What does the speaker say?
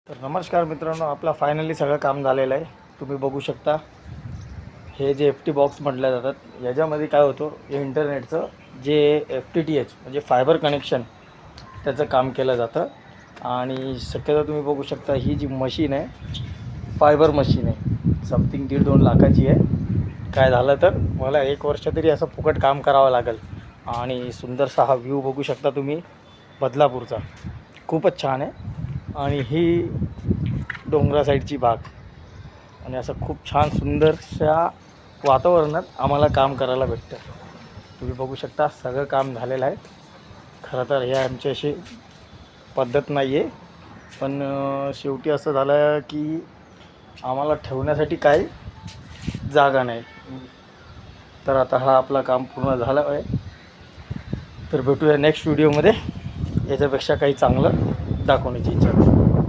तर नमस्कार मित्रांनो, आपला फायनली सगळं काम झालेलं आहे. तुम्ही बघू शकता हे जे FT बॉक्स म्हटल्या जातात, याच्यामध्ये काय होतं, इंटरनेटचं जे FTTH म्हणजे फायबर कनेक्शन त्याचं काम केलं जातं. आणि शक्यतो तुम्ही बघू शकता ही जी मशीन आहे फायबर मशीन आहे, समथिंग 1.5-2 लाखाची आहे. काय झालं तर मला 1 वर्ष तरी असं फुकट काम करावं लागेल. आणि सुंदरसा हा व्ह्यू बघू शकता तुम्ही बदलापूरचा, खूपच छान आहे. आणि ही डोंगरा साईडची बाग आणि असं खूप छान सुंदरशा वातावरणात आम्हाला काम करायला भेटतं. तुम्ही बघू शकता सगळं काम झालेलं आहे. खरं तर हे आमची अशी पद्धत नाही आहे, पण शेवटी असं झालं की आम्हाला ठेवण्यासाठी काही जागा नाही. तर आता हा आपला काम पूर्ण झालं आहे. तर भेटूया नेक्स्ट व्हिडिओमध्ये, याच्यापेक्षा काही चांगलं दाखवण्याची इच्छा.